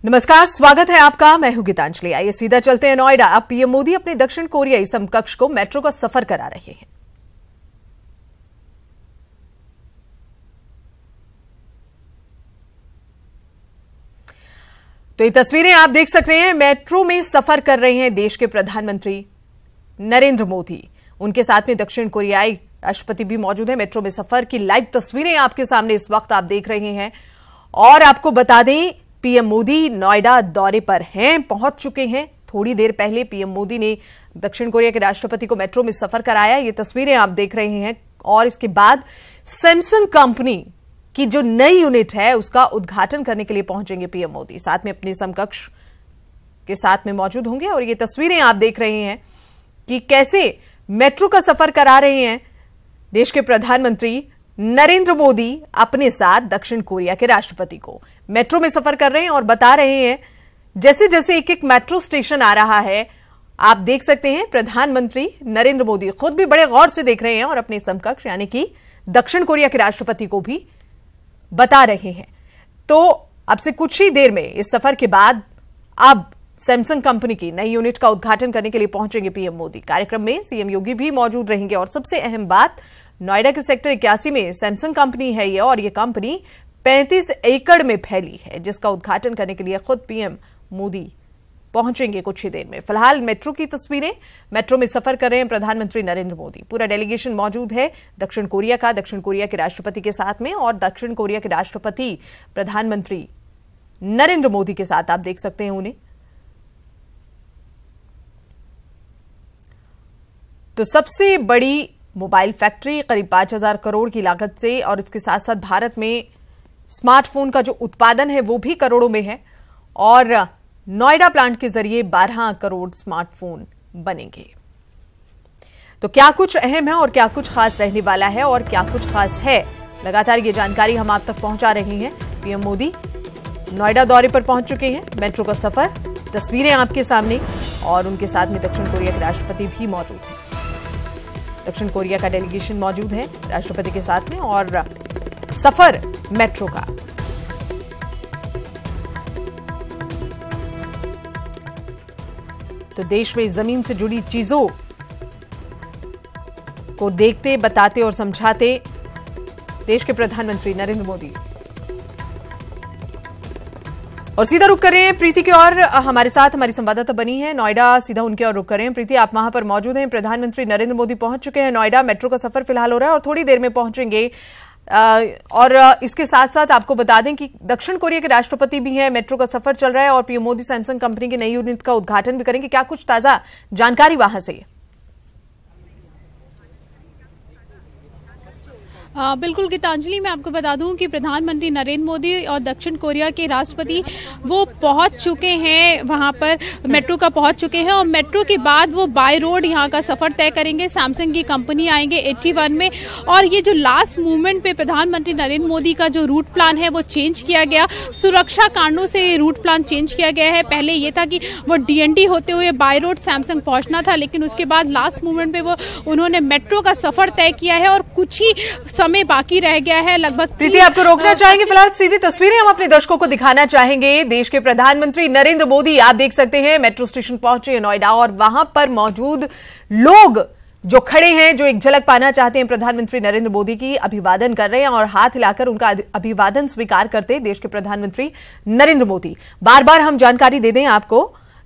नमस्कार, स्वागत है आपका। मैं हूं गीतांजलि। आइए सीधा चलते हैं नोएडा। अब पीएम मोदी अपने दक्षिण कोरियाई समकक्ष को मेट्रो का सफर करा रहे हैं। तो ये तस्वीरें आप देख सकते हैं। मेट्रो में सफर कर रहे हैं देश के प्रधानमंत्री नरेंद्र मोदी। उनके साथ में दक्षिण कोरियाई राष्ट्रपति भी मौजूद है। मेट्रो में सफर की लाइव तस्वीरें आपके सामने इस वक्त आप देख रहे हैं। और आपको बता दें, पीएम मोदी नोएडा दौरे पर हैं, पहुंच चुके हैं। थोड़ी देर पहले पीएम मोदी ने दक्षिण कोरिया के राष्ट्रपति को मेट्रो में सफर कराया। ये तस्वीरें आप देख रहे हैं। और इसके बाद सैमसंग कंपनी की जो नई यूनिट है उसका उद्घाटन करने के लिए पहुंचेंगे पीएम मोदी। साथ में अपने समकक्ष के साथ में मौजूद होंगे। और ये तस्वीरें आप देख रहे हैं कि कैसे मेट्रो का सफर करा रहे हैं देश के प्रधानमंत्री नरेंद्र मोदी अपने साथ दक्षिण कोरिया के राष्ट्रपति को। मेट्रो में सफर कर रहे हैं और बता रहे हैं जैसे जैसे एक एक मेट्रो स्टेशन आ रहा है, आप देख सकते हैं प्रधानमंत्री नरेंद्र मोदी खुद भी बड़े गौर से देख रहे हैं और अपने समकक्ष यानी कि दक्षिण कोरिया के राष्ट्रपति को भी बता रहे हैं। तो अब से कुछ ही देर में इस सफर के बाद अब सैमसंग कंपनी की नई यूनिट का उद्घाटन करने के लिए पहुंचेंगे पीएम मोदी। कार्यक्रम में सीएम योगी भी मौजूद रहेंगे। और सबसे अहम बात, नोएडा के सेक्टर 81 में सैमसंग कंपनी है ये, और ये कंपनी 35 एकड़ में फैली है, जिसका उद्घाटन करने के लिए खुद पीएम मोदी पहुंचेंगे कुछ ही देर में। फिलहाल मेट्रो की तस्वीरें, मेट्रो में सफर कर रहे हैं प्रधानमंत्री नरेंद्र मोदी। पूरा डेलीगेशन मौजूद है दक्षिण कोरिया का, दक्षिण कोरिया के राष्ट्रपति के साथ में। और दक्षिण कोरिया के राष्ट्रपति प्रधानमंत्री नरेंद्र मोदी के साथ आप देख सकते हैं उन्हें। तो सबसे बड़ी मोबाइल फैक्ट्री करीब 5,000 करोड़ की लागत से, और इसके साथ साथ भारत में स्मार्टफोन का जो उत्पादन है वो भी करोड़ों में है। और नोएडा प्लांट के जरिए 12 करोड़ स्मार्टफोन बनेंगे। तो क्या कुछ अहम है और क्या कुछ खास रहने वाला है और क्या कुछ खास है, लगातार ये जानकारी हम आप तक पहुंचा रहे हैं। पीएम मोदी नोएडा दौरे पर पहुंच चुके हैं। मेट्रो का सफर, तस्वीरें आपके सामने, और उनके साथ में दक्षिण कोरिया के राष्ट्रपति भी मौजूद हैं। दक्षिण कोरिया का डेलीगेशन मौजूद है राष्ट्रपति के साथ में, और सफर मेट्रो का। तो देश में जमीन से जुड़ी चीजों को देखते, बताते और समझाते देश के प्रधानमंत्री नरेंद्र मोदी। और सीधा रुक कर रहे हैं प्रीति की ओर। हमारे साथ हमारी संवाददाता बनी है नोएडा, सीधा उनके और रुक कर रहे हैं। प्रीति, आप वहां पर मौजूद हैं। प्रधानमंत्री नरेंद्र मोदी पहुंच चुके हैं नोएडा। मेट्रो का सफर फिलहाल हो रहा है और थोड़ी देर में पहुंचेंगे। और इसके साथ साथ आपको बता दें कि दक्षिण कोरिया के राष्ट्रपति भी हैं, मेट्रो का सफर चल रहा है और पीएम मोदी सैमसंग कंपनी की नई यूनिट का उद्घाटन भी करेंगे। क्या कुछ ताजा जानकारी वहां से? बिल्कुल गीतांजलि, मैं आपको बता दूं कि प्रधानमंत्री नरेंद्र मोदी और दक्षिण कोरिया के राष्ट्रपति वो पहुंच चुके हैं, वहां पर मेट्रो का पहुंच चुके हैं। और मेट्रो के बाद वो बाय रोड यहां का सफर तय करेंगे। सैमसंग की कंपनी आएंगे 81 में। और ये जो लास्ट मूवमेंट पे प्रधानमंत्री नरेंद्र मोदी का जो रूट प्लान है वो चेंज किया गया। सुरक्षा कारणों से रूट प्लान चेंज किया गया है। पहले ये था कि वो डीएनडी होते हुए बाय रोड सैमसंग पहुंचना था, लेकिन उसके बाद लास्ट मूवमेंट पे वो उन्होंने मेट्रो का सफर तय किया है। और कुछ ही समय बाकी रह गया है, लगभग। प्रीति, आपको रोकना चाहेंगे। फिलहाल सीधी तस्वीरें हम अपने दर्शकों को दिखाना चाहेंगे। देश के प्रधानमंत्री नरेंद्र मोदी आप देख सकते हैं मेट्रो स्टेशन पहुंचे हैं नोएडा, और वहां पर मौजूद लोग जो खड़े हैं, जो एक झलक पाना चाहते हैं प्रधानमंत्री नरेंद्र मोदी की, अभिवादन कर रहे हैं और हाथ हिलाकर उनका अभिवादन स्वीकार करते देश के प्रधानमंत्री नरेंद्र मोदी। बार बार हम जानकारी दे दें आपको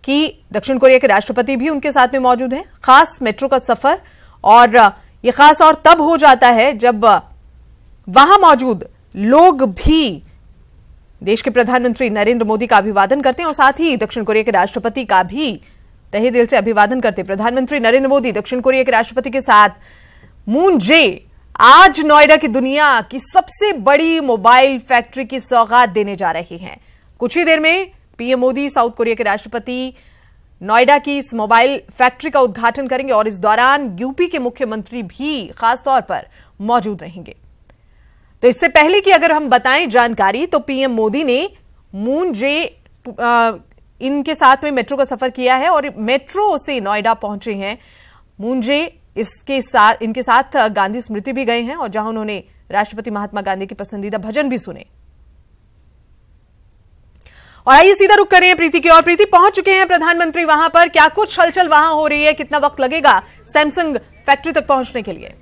कि दक्षिण कोरिया के राष्ट्रपति भी उनके साथ में मौजूद हैं। खास मेट्रो का सफर, और यह खास और तब हो जाता है जब वहां मौजूद लोग भी देश के प्रधानमंत्री नरेंद्र मोदी का अभिवादन करते हैं और साथ ही दक्षिण कोरिया के राष्ट्रपति का भी तहे दिल से अभिवादन करते हैं। प्रधानमंत्री नरेंद्र मोदी दक्षिण कोरिया के राष्ट्रपति के साथ मून जे आज नोएडा की दुनिया की सबसे बड़ी मोबाइल फैक्ट्री की सौगात देने जा रहे हैं। कुछ ही देर में पीएम मोदी साउथ कोरिया के राष्ट्रपति नोएडा की इस मोबाइल फैक्ट्री का उद्घाटन करेंगे और इस दौरान यूपी के मुख्यमंत्री भी खासतौर पर मौजूद रहेंगे। तो इससे पहले की अगर हम बताएं जानकारी, तो पीएम मोदी ने मून जे इनके साथ में मेट्रो का सफर किया है और मेट्रो से नोएडा पहुंचे हैं मून जे। इनके साथ गांधी स्मृति भी गए हैं और जहां उन्होंने राष्ट्रपति महात्मा गांधी के पसंदीदा भजन भी सुने। और आइए सीधा रुक कर रहे हैं प्रीति की और। प्रीति, पहुंच चुके हैं प्रधानमंत्री वहां पर, क्या कुछ हलचल वहां हो रही है, कितना वक्त लगेगा सैमसंग फैक्ट्री तक पहुंचने के लिए?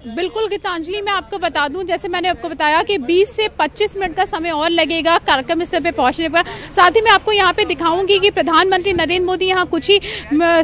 बिल्कुल गीतांजलि, मैं आपको बता दूं, जैसे मैंने आपको बताया कि 20 से 25 मिनट का समय और लगेगा कार्यक्रम स्थल पे पहुंचने पर। साथ ही मैं आपको यहां पे दिखाऊंगी कि प्रधानमंत्री नरेंद्र मोदी यहां कुछ ही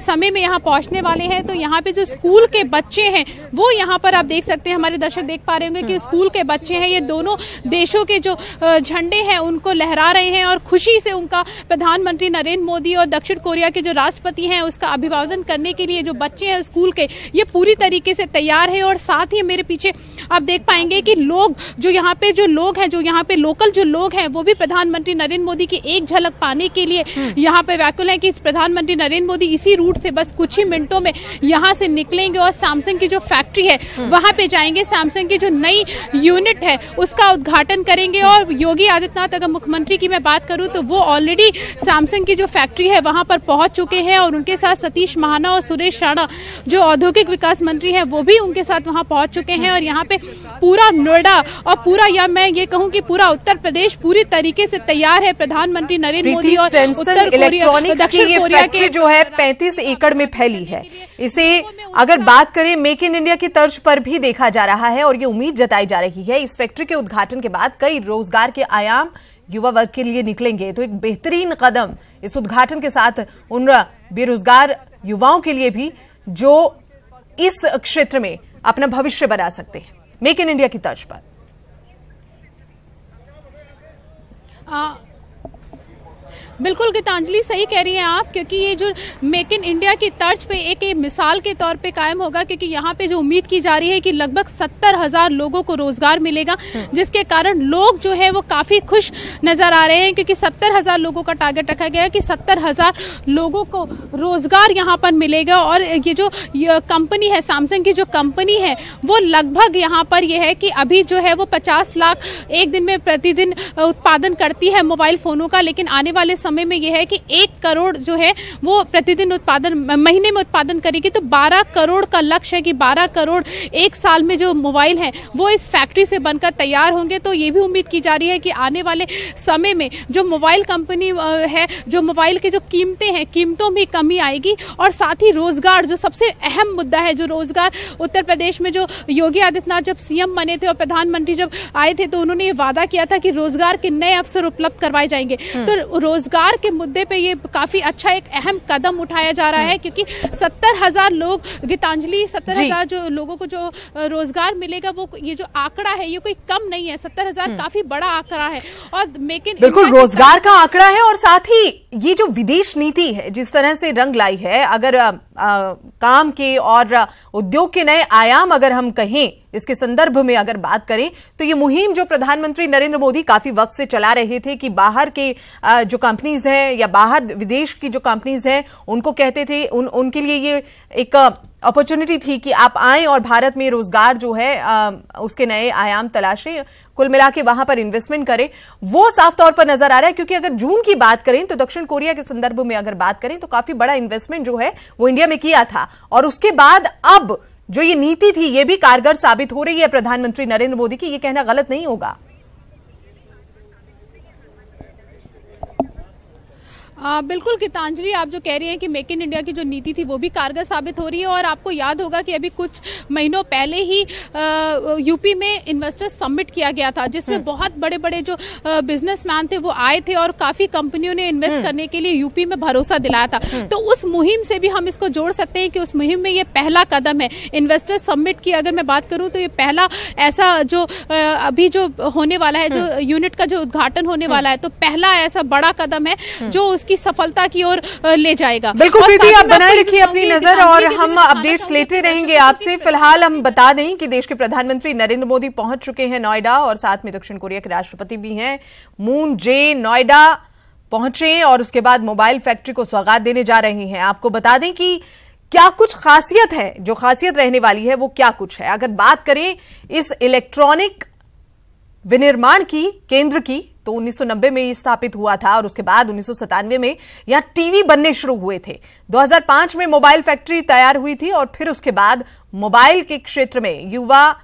समय में यहां पहुंचने वाले हैं। तो यहां पे जो स्कूल के बच्चे हैं वो यहां पर आप देख सकते हैं, हमारे दर्शक देख पा रहे होंगे कि स्कूल के बच्चे हैं, ये दोनों देशों के जो झंडे हैं उनको लहरा रहे हैं और खुशी से उनका प्रधानमंत्री नरेंद्र मोदी और दक्षिण कोरिया के जो राष्ट्रपति हैं उसका अभिवादन करने के लिए जो बच्चे हैं स्कूल के, ये पूरी तरीके से तैयार है। और साथ ही मेरे पीछे आप देख पाएंगे कि लोग जो यहाँ पे जो लोग हैं, जो यहाँ पे लोकल जो लोग हैं, वो भी प्रधानमंत्री नरेंद्र मोदी की एक झलक पाने के लिए यहाँ पे व्याकुल है कि प्रधानमंत्री नरेंद्र मोदी इसी रूट से बस कुछ ही मिनटों में यहाँ से निकलेंगे और सैमसंग की जो फैक्ट्री है वहां पे जाएंगे। सैमसंग की जो नई यूनिट है उसका उद्घाटन करेंगे। और योगी आदित्यनाथ, अगर मुख्यमंत्री की मैं बात करूं तो वो ऑलरेडी सैमसंग की जो फैक्ट्री है वहां पर पहुंच चुके हैं और उनके साथ सतीश महाना और सुरेश राणा जो औद्योगिक विकास मंत्री है वो भी उनके साथ वहां पहुंच चुके हैं। और यहाँ पे पूरा नोएडा और पूरा, या मैं ये कहूं कि पूरा उत्तर प्रदेश पूरी तरीके से तैयार है प्रधानमंत्री नरेंद्र मोदी और उत्तर कोरिया, दक्षिण कोरिया की जो है 35 एकड़ में फैली है। इसे अगर बात करें मेक इन इंडिया की तर्ज पर भी देखा जा रहा है और ये उम्मीद जताई जा रही है इस फैक्ट्री के उद्घाटन के बाद कई रोजगार के आयाम युवा वर्ग के लिए निकलेंगे। तो एक बेहतरीन कदम इस उद्घाटन के साथ उन बेरोजगार युवाओं के लिए भी जो इस क्षेत्र में अपना भविष्य बना सकते हैं मेक इन इंडिया की तर्ज पर। बिल्कुल गीतांजलि, सही कह रही हैं आप, क्योंकि ये जो मेक इन इंडिया की तर्ज पे एक मिसाल के तौर पे कायम होगा, क्योंकि यहाँ पे जो उम्मीद की जा रही है कि लगभग 70,000 लोगों को रोजगार मिलेगा, जिसके कारण लोग जो है वो काफी खुश नजर आ रहे हैं, क्योंकि 70,000 लोगों का टारगेट रखा गया है कि 70,000 लोगों को रोजगार यहाँ पर मिलेगा। और ये जो कंपनी है, सैमसंग की जो कंपनी है, वो लगभग यहाँ पर ये है कि अभी जो है वो 50 लाख एक दिन में प्रतिदिन उत्पादन करती है मोबाइल फोनों का, लेकिन आने वाले समय में यह है कि 1 करोड़ जो है वो प्रतिदिन उत्पादन, महीने में उत्पादन करेगी। तो 12 करोड़ का लक्ष्य है कि 12 करोड़ एक साल में जो मोबाइल हैं वो इस फैक्ट्री से बनकर तैयार होंगे। तो ये भी उम्मीद की जा रही है कि आने वाले समय में जो मोबाइल कंपनी है, जो मोबाइल की जो कीमतें हैं, कीमतों में कमी आएगी। और साथ ही रोजगार, जो सबसे अहम मुद्दा है, जो रोजगार उत्तर प्रदेश में जो योगी आदित्यनाथ जब सीएम बने थे और प्रधानमंत्री जब आए थे तो उन्होंने ये वादा किया था कि रोजगार के नए अवसर उपलब्ध करवाए जाएंगे। तो रोजगार के मुद्दे पे ये काफी अच्छा एक अहम कदम उठाया जा रहा है, क्योंकि 70,000 लोग, गीतांजलि, 70,000 जो लोगों को जो रोजगार मिलेगा, वो ये जो आंकड़ा है ये कोई कम नहीं है। 70,000 काफी बड़ा आंकड़ा है और मेक इन बिल्कुल रोजगार का आंकड़ा है। और साथ ही ये जो विदेश नीति है जिस तरह से रंग लाई है, अगर काम के और उद्योग के नए आयाम अगर हम कहें इसके संदर्भ में अगर बात करें, तो ये मुहिम जो प्रधानमंत्री नरेंद्र मोदी काफी वक्त से चला रहे थे कि बाहर के जो कंपनीज हैं या बाहर विदेश की जो कंपनीज हैं उनको कहते थे, उनके लिए ये एक अपॉर्चुनिटी थी कि आप आएं और भारत में रोजगार जो है उसके नए आयाम तलाशें, कुल मिला के वहां पर इन्वेस्टमेंट करें। वो साफ तौर पर नजर आ रहा है, क्योंकि अगर जून की बात करें तो दक्षिण कोरिया के संदर्भ में अगर बात करें तो काफी बड़ा इन्वेस्टमेंट जो है वो इंडिया में किया था। और उसके बाद अब जो ये नीति थी ये भी कारगर साबित हो रही है प्रधानमंत्री नरेंद्र मोदी की, ये कहना गलत नहीं होगा। बिल्कुल गीतांजलि, आप जो कह रही हैं कि मेक इन इंडिया की जो नीति थी वो भी कारगर साबित हो रही है। और आपको याद होगा कि अभी कुछ महीनों पहले ही यूपी में इन्वेस्टर्स समिट किया गया था, जिसमें बहुत बड़े बड़े जो बिजनेसमैन थे वो आए थे और काफी कंपनियों ने इन्वेस्ट करने के लिए यूपी में भरोसा दिलाया था। तो उस मुहिम से भी हम इसको जोड़ सकते हैं कि उस मुहिम में ये पहला कदम है। इन्वेस्टर्स समिट की अगर मैं बात करूं तो ये पहला ऐसा जो अभी जो होने वाला है, जो यूनिट का जो उद्घाटन होने वाला है, तो पहला ऐसा बड़ा कदम है जो की सफलता की ओर ले जाएगा। बिल्कुल प्रीति, आप बनाए रखिए अपनी नजर और हम अपडेट्स लेते रहेंगे आपसे। फिलहाल हम बता दें कि देश के प्रधानमंत्री नरेंद्र मोदी पहुंच चुके हैं नोएडा और साथ में दक्षिण कोरिया के राष्ट्रपति भी हैं। मून जे नोएडा पहुंचे और उसके बाद मोबाइल फैक्ट्री को सौगात देने जा रहे हैं। आपको बता दें कि क्या कुछ खासियत है, जो खासियत रहने वाली है वो क्या कुछ है। अगर बात करें इस इलेक्ट्रॉनिक विनिर्माण की केंद्र की, तो 1990 में स्थापित हुआ था और उसके बाद 1997 में यहां टीवी बनने शुरू हुए थे। 2005 में मोबाइल फैक्ट्री तैयार हुई थी और फिर उसके बाद मोबाइल के क्षेत्र में युवा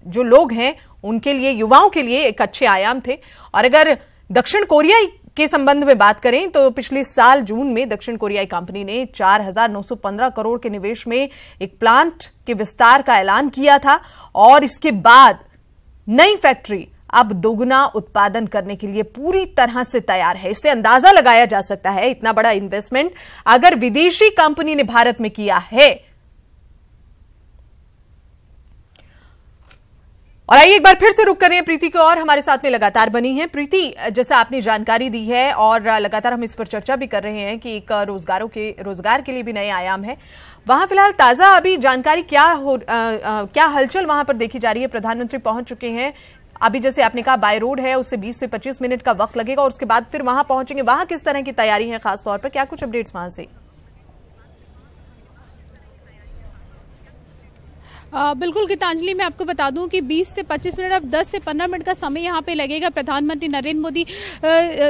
जो लोग हैं उनके लिए, युवाओं के लिए एक अच्छे आयाम थे। और अगर दक्षिण कोरिया के संबंध में बात करें तो पिछले साल जून में दक्षिण कोरियाई कंपनी ने 4,915 करोड़ के निवेश में एक प्लांट के विस्तार का ऐलान किया था और इसके बाद नई फैक्ट्री अब दोगुना उत्पादन करने के लिए पूरी तरह से तैयार है। इससे अंदाजा लगाया जा सकता है इतना बड़ा इन्वेस्टमेंट अगर विदेशी कंपनी ने भारत में किया है। और आइए एक बार फिर से रुक करें प्रीति को, और हमारे साथ में लगातार बनी है। प्रीति, जैसे आपने जानकारी दी है और लगातार हम इस पर चर्चा भी कर रहे हैं कि एक रोजगार के लिए भी नए आयाम है। वहां फिलहाल ताजा अभी जानकारी क्या हलचल वहां पर देखी जा रही है? प्रधानमंत्री पहुंच चुके हैं, अभी जैसे आपने कहा बाय रोड है, उससे 20 से 25 मिनट का वक्त लगेगा और उसके बाद फिर वहां पहुंचेंगे। वहां किस तरह की तैयारी है खासतौर पर, क्या कुछ अपडेट्स वहां से? बिल्कुल गीतांजलि, मैं आपको बता दूं कि 20 से 25 मिनट, अब 10 से 15 मिनट का समय यहाँ पे लगेगा। प्रधानमंत्री नरेंद्र मोदी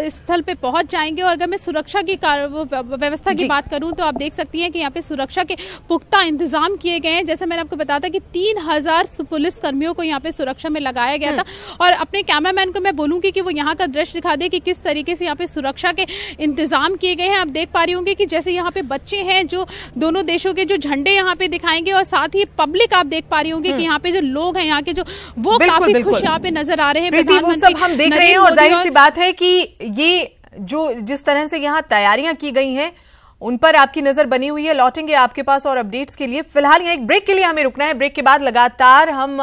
स्थल पे पहुंच जाएंगे। और अगर मैं सुरक्षा की व्यवस्था की बात करूं तो आप देख सकती हैं कि यहाँ पे सुरक्षा के पुख्ता इंतजाम किए गए हैं। जैसे मैंने आपको बताया था कि 3,000 पुलिस कर्मियों को यहाँ पे सुरक्षा में लगाया गया था। और अपने कैमरामैन को मैं बोलूंगी कि वो यहाँ का दृश्य दिखा दे कि किस तरीके से यहाँ पे सुरक्षा के इंतजाम किए गए हैं। आप देख पा रही होंगे कि जैसे यहाँ पे बच्चे हैं जो दोनों देशों के जो झंडे यहाँ पे दिखाएंगे, और साथ ही पब्लिक आप देख पा रही होंगे कि यहाँ पे जो लोग हैं यहाँ के जो वो काफी खुश यहाँ पे नजर आ रहे हैं। वो सब हम देख रहे हैं और जाहिर सी बात है कि ये जो जिस तरह से यहाँ तैयारियां की गई हैं उन पर आपकी नजर बनी हुई है। लौटेंगे आपके पास और अपडेट्स के लिए। फिलहाल यहाँ एक ब्रेक के लिए हमें रुकना है। ब्रेक के बाद लगातार हम